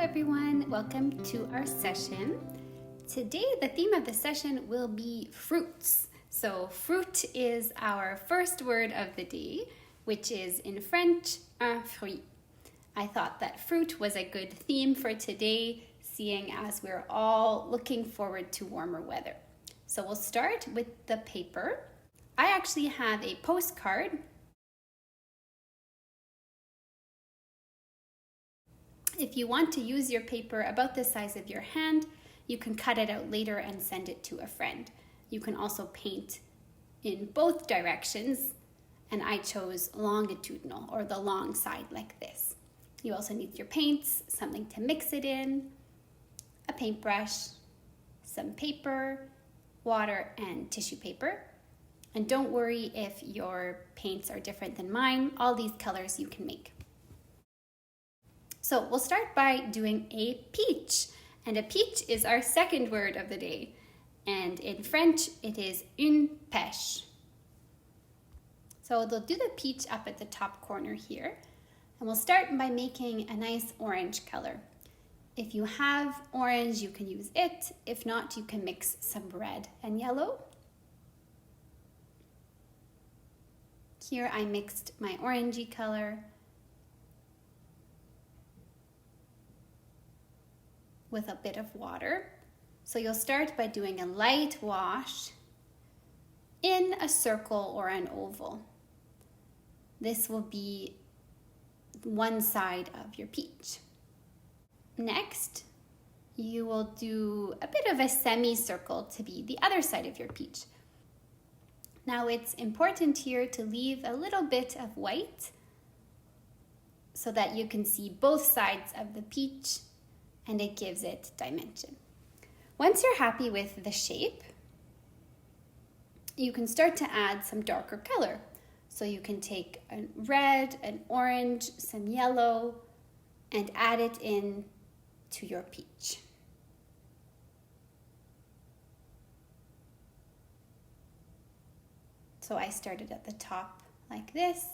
everyone, welcome to our session. Today the theme of the session will be fruits. So fruit is our first word of the day, which is in French, un fruit. I thought that fruit was a good theme for today, seeing as we're all looking forward to warmer weather. So we'll start with the paper. I actually have a postcard. If you want to use your paper about the size of your hand, you can cut it out later and send it to a friend. You can also paint in both directions, and I chose longitudinal, or the long side like this. You also need your paints, something to mix it in, a paintbrush, some paper, water, and tissue paper. And don't worry if your paints are different than mine. All these colors you can make. So we'll start by doing a peach. And a peach is our second word of the day. And in French, it is une pêche. So they'll do the peach up at the top corner here. And we'll start by making a nice orange color. If you have orange, you can use it. If not, you can mix some red and yellow. Here I mixed my orangey color with a bit of water. So you'll start by doing a light wash in a circle or an oval. This will be one side of your peach. Next, you will do a bit of a semicircle to be the other side of your peach. Now it's important here to leave a little bit of white so that you can see both sides of the peach, and it gives it dimension. Once you're happy with the shape, you can start to add some darker color. So you can take a red, an orange, some yellow, and add it in to your peach. So I started at the top like this.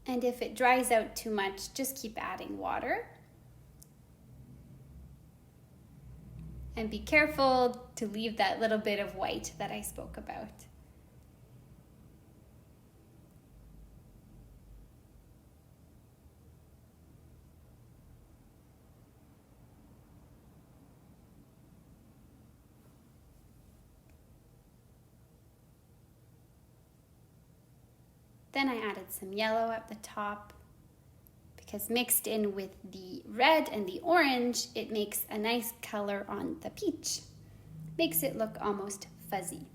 And if it dries out too much, just keep adding water. And be careful to leave that little bit of white that I spoke about. Then I added some yellow at the top because mixed in with the red and the orange, it makes a nice color on the peach. Makes it look almost fuzzy.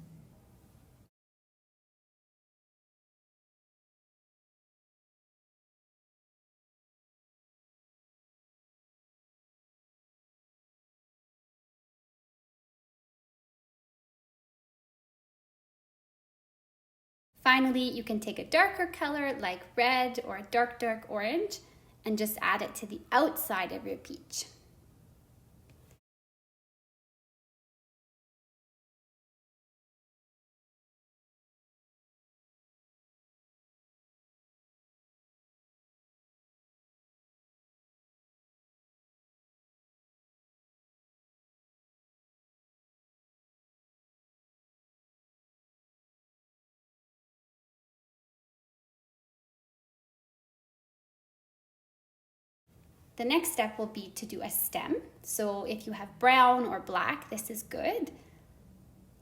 Finally, you can take a darker color like red or a dark orange and just add it to the outside of your peach. The next step will be to do a stem. So if you have brown or black, this is good.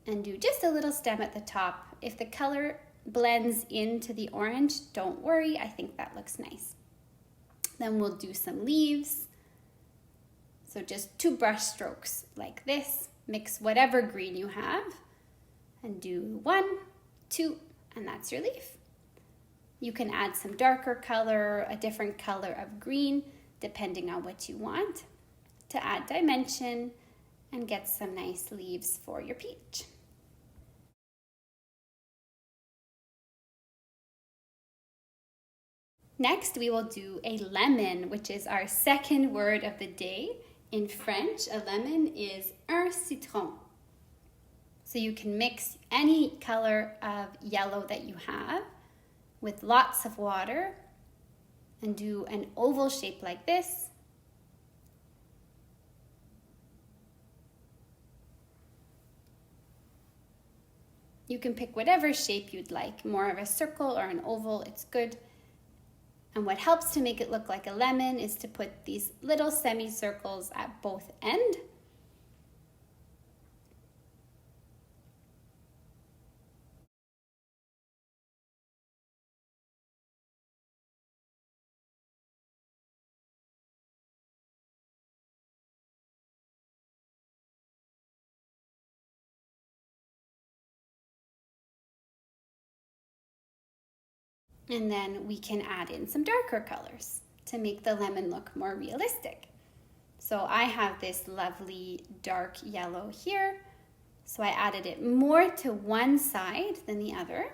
And do just a little stem at the top. If the color blends into the orange, don't worry, I think that looks nice. Then we'll do some leaves. So just 2 brush strokes like this. Mix whatever green you have and do 1, 2, and that's your leaf. You can add some darker color, a different color of green, depending on what you want, to add dimension and get some nice leaves for your peach. Next, we will do a lemon, which is our second word of the day. In French, a lemon is un citron. So you can mix any color of yellow that you have. with lots of water and do an oval shape like this. You can pick whatever shape you'd like, more of a circle or an oval, it's good. And what helps to make it look like a lemon is to put these little semicircles at both ends. And then we can add in some darker colors to make the lemon look more realistic. So I have this lovely dark yellow here. So I added it more to one side than the other.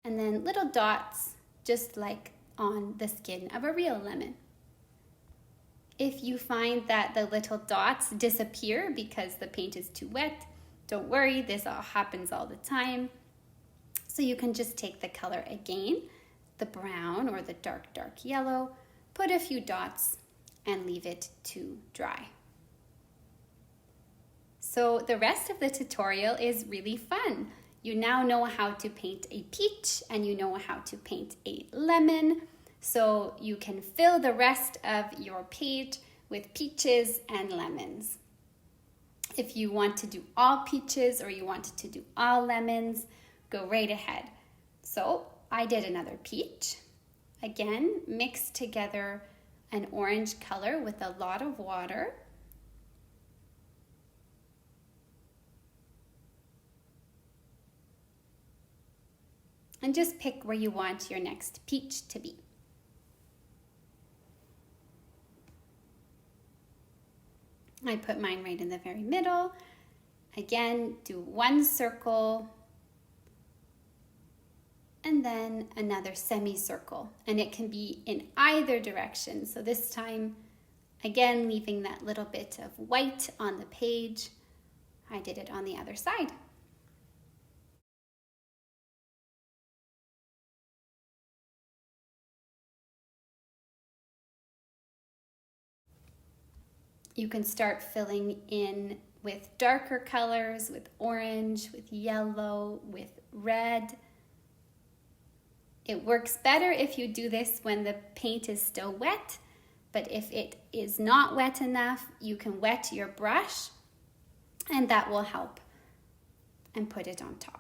And then little dots, just like on the skin of a real lemon. If you find that the little dots disappear because the paint is too wet, don't worry, this all happens all the time. So you can just take the color again, the brown or the dark yellow, put a few dots and leave it to dry. So the rest of the tutorial is really fun. You now know how to paint a peach and you know how to paint a lemon. So you can fill the rest of your page with peaches and lemons. If you want to do all peaches or you want to do all lemons, go right ahead. So I did another peach. Again, mixed together an orange color with a lot of water. And just pick where you want your next peach to be. I put mine right in the very middle. Again, do one circle and then another semicircle. And it can be in either direction. So this time, again, leaving that little bit of white on the page. I did it on the other side. You can start filling in with darker colors, with orange, with yellow, with red. It works better if you do this when the paint is still wet, but if it is not wet enough, you can wet your brush and that will help, and put it on top.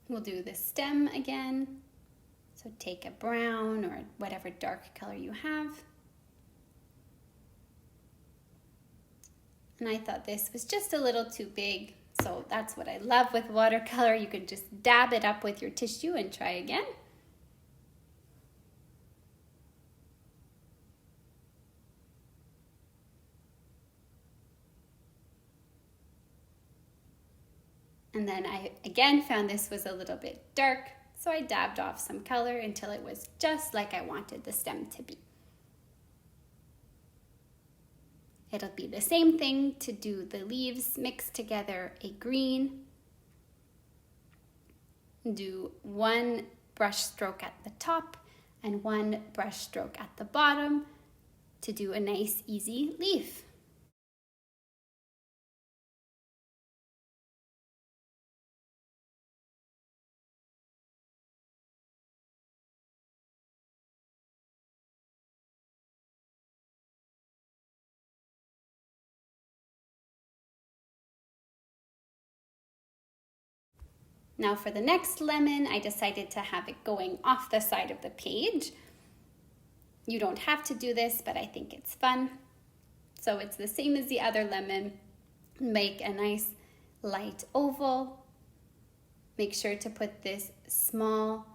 We'll do the stem again. So take a brown or whatever dark color you have. And I thought this was just a little too big, so that's what I love with watercolor. You can just dab it up with your tissue and try again. And then I again found this was a little bit dark, so I dabbed off some color until it was just like I wanted the stem to be. It'll be the same thing to do the leaves, mix together a green. Do one brush stroke at the top and one brush stroke at the bottom to do a nice, easy leaf. Now for the next lemon, I decided to have it going off the side of the page. You don't have to do this, but I think it's fun. So it's the same as the other lemon. Make a nice light oval. Make sure to put this small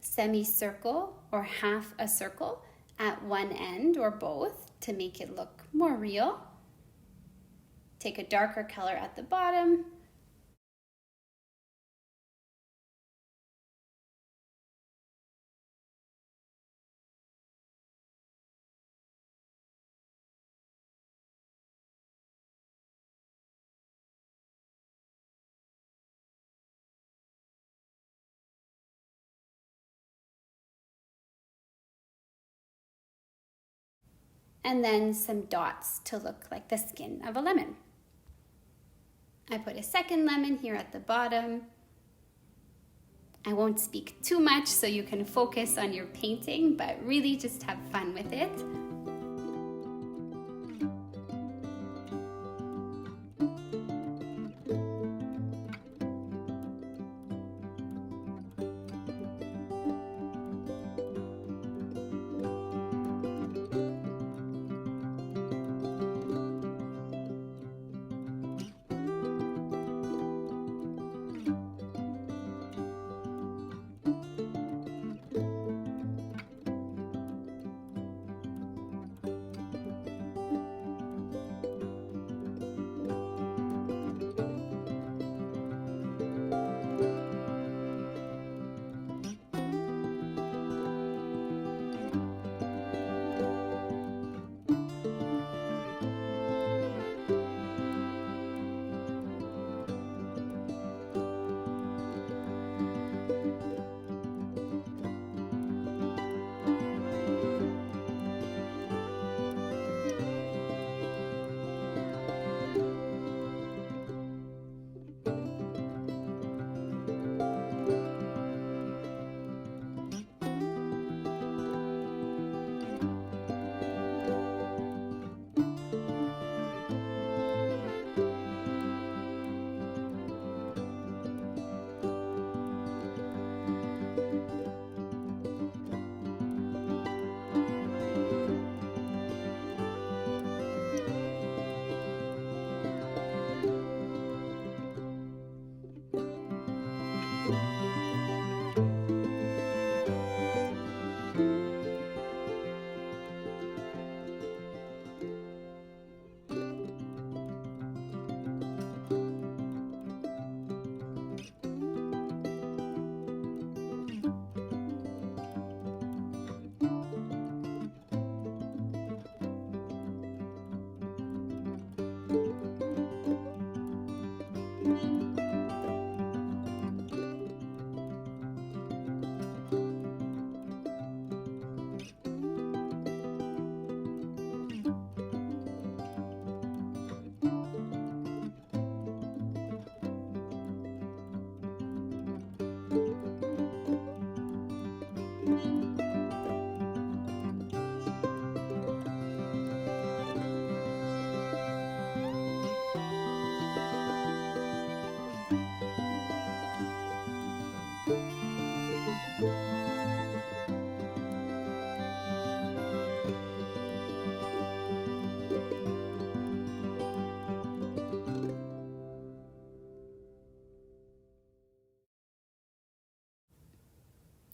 semicircle or half a circle at one end or both to make it look more real. Take a darker color at the bottom. And then some dots to look like the skin of a lemon. I put a second lemon here at the bottom. I won't speak too much so you can focus on your painting, but really just have fun with it.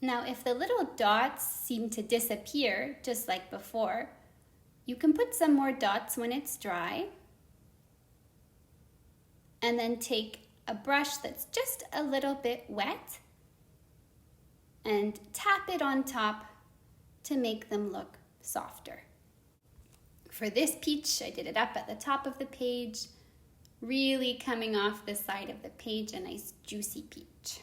Now, if the little dots seem to disappear, just like before, you can put some more dots when it's dry. And then take a brush that's just a little bit wet and tap it on top to make them look softer. For this peach, I did it up at the top of the page, really coming off the side of the page, a nice juicy peach.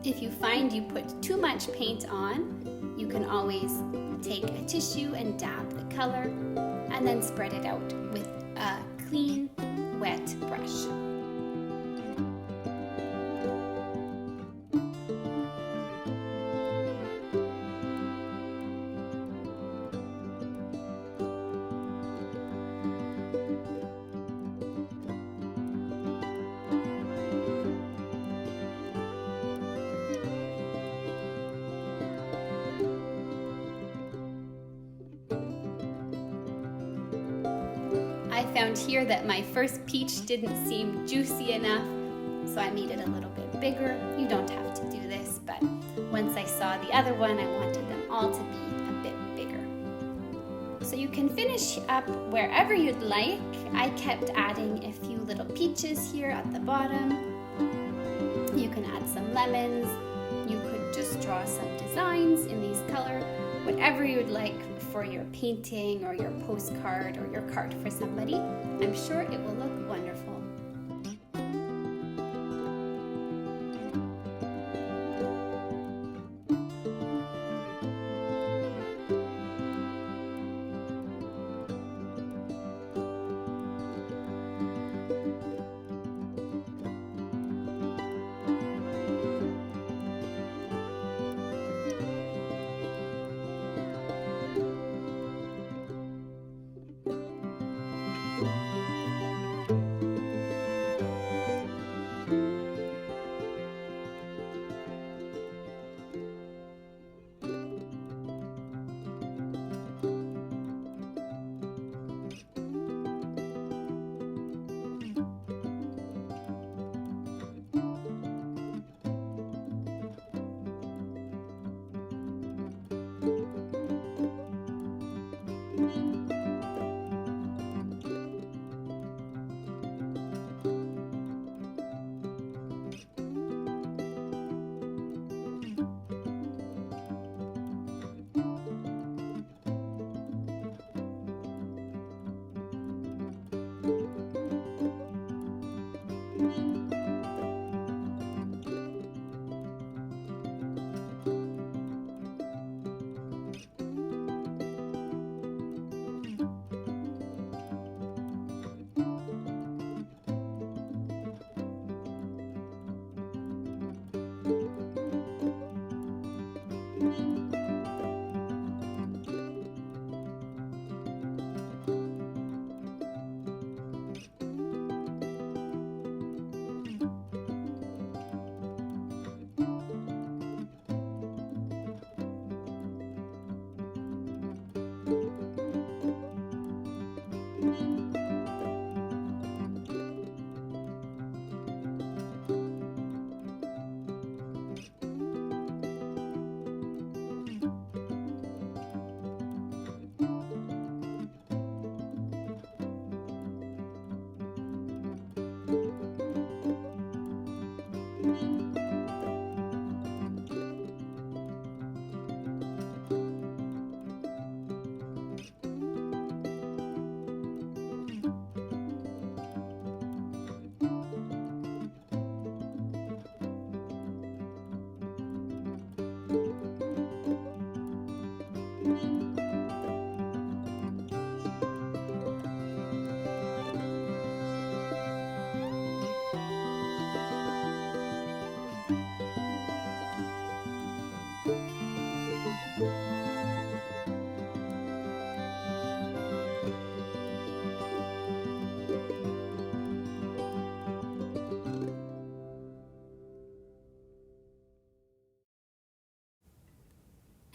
If you find you put too much paint on, you can always take a tissue and dab the color and then spread it out with a clean, wet brush. I found here that my first peach didn't seem juicy enough, so I made it a little bit bigger. You don't have to do this, but once I saw the other one, I wanted them all to be a bit bigger. So you can finish up wherever you'd like. I kept adding a few little peaches here at the bottom. You can add some lemons. You could just draw some designs in these colors, whatever you'd like for your painting or your postcard or your card for somebody. I'm sure it will look wonderful.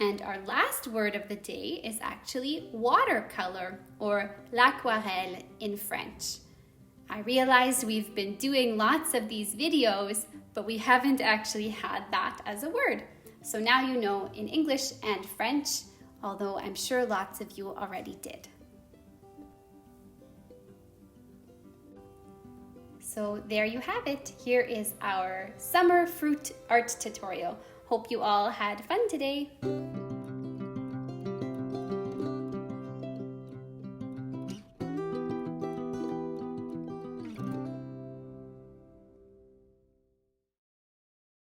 And our last word of the day is actually watercolor, or l'aquarelle in French. I realized we've been doing lots of these videos, but we haven't actually had that as a word. So now you know in English and French, although I'm sure lots of you already did. So there you have it. Here is our summer fruit art tutorial. Hope you all had fun today.